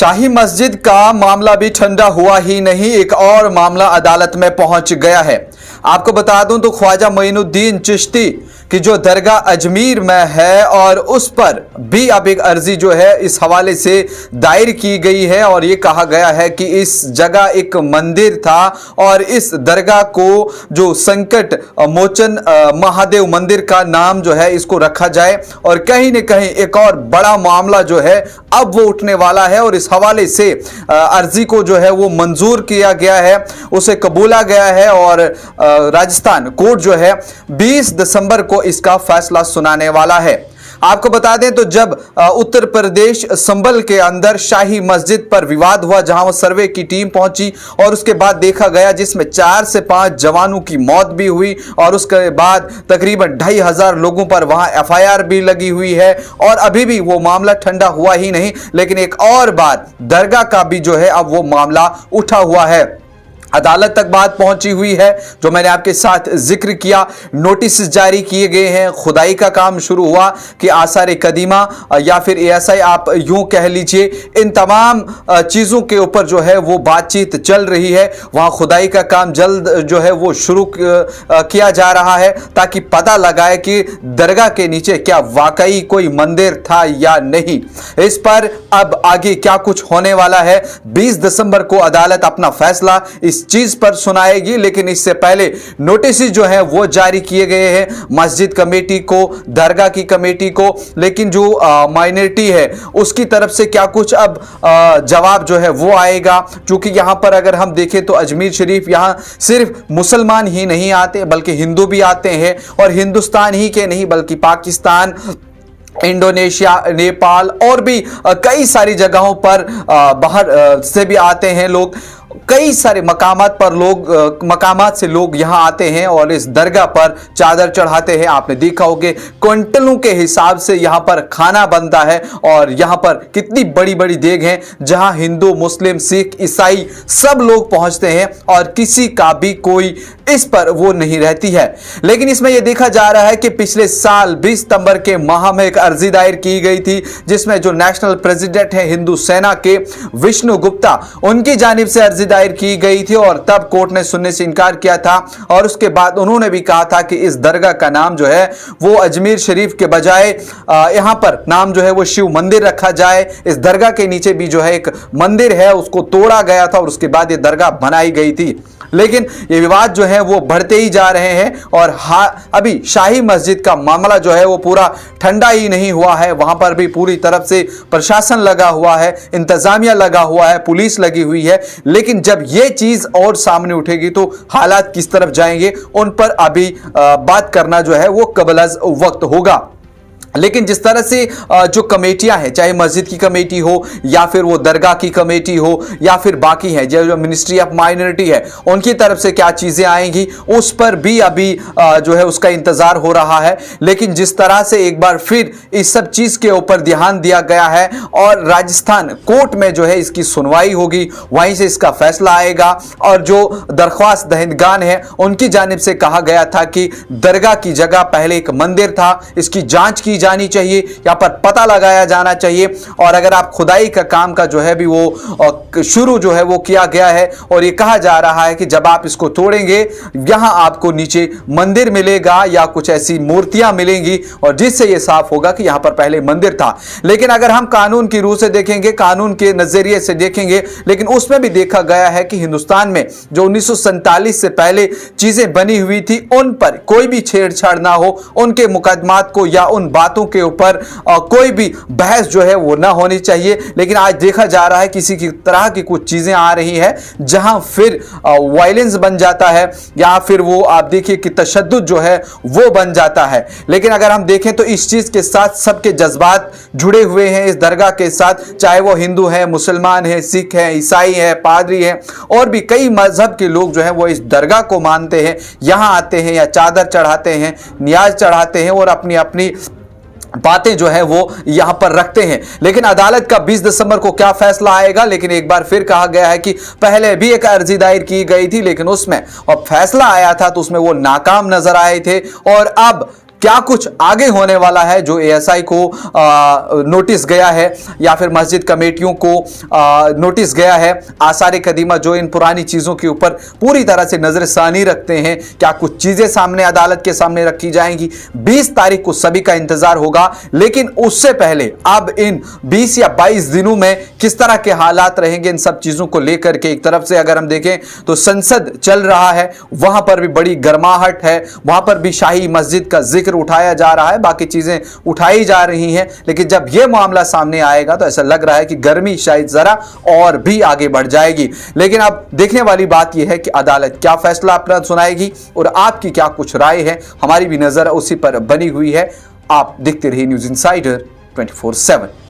शाही मस्जिद का मामला भी ठंडा हुआ ही नहीं, एक और मामला अदालत में पहुंच गया है। आपको बता दूं तो ख्वाजा मोइनुद्दीन चिश्ती की जो दरगाह अजमेर में है और उस पर भी अब एक अर्जी जो है इस हवाले से दायर की गई है और ये कहा गया है कि इस जगह एक मंदिर था और इस दरगाह को जो संकट मोचन महादेव मंदिर का नाम जो है इसको रखा जाए और कहीं न कहीं एक और बड़ा मामला जो है अब वो उठने वाला है और इस हवाले से अर्जी को जो है वो मंजूर किया गया है, उसे कबूला गया है और राजस्थान कोर्ट जो है 20 दिसंबर को इसका फैसला सुनाने वाला है। आपको बता दें तो जब उत्तर प्रदेश संभल के अंदर शाही मस्जिद पर विवाद हुआ, जहां वो सर्वे की टीम पहुंची और उसके बाद देखा गया जिसमें 4 से 5 जवानों की मौत भी हुई और उसके बाद तकरीबन 2500 लोगों पर वहां एफआईआर भी लगी हुई है और अभी भी वो मामला ठंडा हुआ ही नहीं। लेकिन एक और बात, दरगाह का भी जो है अब वो मामला उठा हुआ है, अदालत तक बात पहुंची हुई है। जो मैंने आपके साथ जिक्र किया, नोटिस जारी किए गए हैं, खुदाई का काम शुरू हुआ कि आसार कदीमा या फिर एएसआई आप यूं कह लीजिए, इन तमाम चीज़ों के ऊपर जो है वो बातचीत चल रही है। वहां खुदाई का काम जल्द जो है वो शुरू किया जा रहा है ताकि पता लगाए कि दरगाह के नीचे क्या वाकई कोई मंदिर था या नहीं। इस पर अब आगे क्या कुछ होने वाला है, 20 दिसंबर को अदालत अपना फैसला इस चीज पर सुनाएगी। लेकिन इससे पहले नोटिस जो है वो जारी किए गए हैं मस्जिद कमेटी को, दरगाह की कमेटी को, लेकिन जो माइनॉरिटी है उसकी तरफ से क्या कुछ अब जवाब जो है वो आएगा। क्योंकि यहां पर अगर हम देखें तो अजमेर शरीफ यहां सिर्फ मुसलमान ही नहीं आते बल्कि हिंदू भी आते हैं और हिंदुस्तान ही के नहीं बल्कि पाकिस्तान, इंडोनेशिया, नेपाल और भी कई सारी जगहों पर बाहर से भी आते हैं लोग। कई सारे मकामात से लोग यहां आते हैं और इस दरगाह पर चादर चढ़ाते हैं। आपने देखा होगा क्विंटलों के हिसाब से यहां पर खाना बनता है और यहां पर कितनी बड़ी बड़ी देग हैं जहां हिंदू, मुस्लिम, सिख, ईसाई सब लोग पहुंचते हैं और किसी का भी कोई इस पर वो नहीं रहती है। लेकिन इसमें यह देखा जा रहा है कि पिछले साल 20 सितंबर के माह में एक अर्जी दायर की गई थी जिसमें जो नेशनल प्रेसिडेंट है हिंदू सेना के विष्णु गुप्ता, उनकी जानिब से अर्जी दायर की गई थी और तब कोर्ट ने सुनने से इनकार किया था और उसके बाद उन्होंने भी कहा था कि इस दरगाह का नाम जो है वो अजमेर शरीफ के बजाय यहां पर नाम जो है वो शिव मंदिर रखा जाए। इस दरगाह के नीचे भी जो है एक मंदिर है उसको तोड़ा गया था और उसके बाद ये दरगाह बनाई गई थी। लेकिन ये विवाद जो है वो बढ़ते ही जा रहे हैं और अभी शाही मस्जिद का मामला जो है वो पूरा ठंडा ही नहीं हुआ है। वहां पर भी पूरी तरफ से प्रशासन लगा हुआ है, इंतजामिया लगा हुआ है, पुलिस लगी हुई है। लेकिन जब ये चीज और सामने उठेगी तो हालात किस तरफ जाएंगे उन पर अभी बात करना जो है वो कबल वक्त होगा। लेकिन जिस तरह से जो कमेटियां हैं, चाहे मस्जिद की कमेटी हो या फिर वो दरगाह की कमेटी हो या फिर बाकी है जो मिनिस्ट्री ऑफ माइनॉरिटी है उनकी तरफ से क्या चीजें आएंगी उस पर भी अभी जो है उसका इंतजार हो रहा है। लेकिन जिस तरह से एक बार फिर इस सब चीज के ऊपर ध्यान दिया गया है और राजस्थान कोर्ट में जो है इसकी सुनवाई होगी, वहीं से इसका फैसला आएगा और जो दरख्वास्त दहिंदगान है उनकी जानिब से कहा गया था कि दरगाह की जगह पहले एक मंदिर था, इसकी जांच की जानी चाहिए, यहां पर पता लगाया जाना चाहिए। और अगर आप खुदाई का काम का जो है भी वो शुरू जो है वो किया गया है और ये कहा जा रहा है कि जब आप इसको तोड़ेंगे यहां आपको नीचे मंदिर मिलेगा या कुछ ऐसी मूर्तियां मिलेंगी और जिससे ये साफ होगा कि यहां पर पहले मंदिर था। लेकिन अगर हम कानून की रूह से देखेंगे, कानून के नजरिए से देखेंगे, लेकिन उसमें भी देखा गया है कि हिंदुस्तान में जो 1947 से पहले चीजें बनी हुई थी उन पर कोई भी छेड़छाड़ ना हो, उनके मुकदमात को या उन बातों के ऊपर कोई भी बहस जो है वो ना होनी चाहिए। लेकिन आज देखा जा रहा है किसी की तरह की कुछ चीजें आ रही है जहां फिर वायलेंस बन जाता है या फिर वो आप देखिए कि तशद्दुद जो है वो बन जाता है। लेकिन अगर हम देखें तो इस चीज के साथ सबके जज्बात जुड़े हुए हैं इस दरगाह के साथ, चाहे वो हिंदू है, मुसलमान है, सिख है, ईसाई है, पादरी है और भी कई मजहब के लोग जो है वो इस दरगाह को मानते हैं, यहां आते हैं या चादर चढ़ाते हैं, नियाज चढ़ाते हैं और अपनी अपनी बातें जो है वो यहां पर रखते हैं। लेकिन अदालत का 20 दिसंबर को क्या फैसला आएगा। लेकिन एक बार फिर कहा गया है कि पहले भी एक अर्जी दायर की गई थी लेकिन उसमें और फैसला आया था तो उसमें वो नाकाम नजर आए थे और अब क्या कुछ आगे होने वाला है, जो एएसआई को नोटिस गया है या फिर मस्जिद कमेटियों को नोटिस गया है, आसार कदीमा जो इन पुरानी चीज़ों के ऊपर पूरी तरह से नजरसानी रखते हैं, क्या कुछ चीज़ें सामने अदालत के सामने रखी जाएंगी। 20 तारीख को सभी का इंतजार होगा, लेकिन उससे पहले अब इन 20 या 22 दिनों में किस तरह के हालात रहेंगे इन सब चीज़ों को लेकर के। एक तरफ से अगर हम देखें तो संसद चल रहा है, वहां पर भी बड़ी गर्माहट है, वहां पर भी शाही मस्जिद का जिक्र उठाया जा रहा है, बाकी चीजें उठाई जा रही हैं, लेकिन जब यह मामला सामने आएगा तो ऐसा लग रहा है कि गर्मी शायद जरा और भी आगे बढ़ जाएगी। लेकिन अब देखने वाली बात यह है कि अदालत क्या फैसला अपना सुनाएगी और आपकी क्या कुछ राय है, हमारी भी नजर उसी पर बनी हुई है। आप देखते रहिए न्यूज़ इनसाइडर 24/7।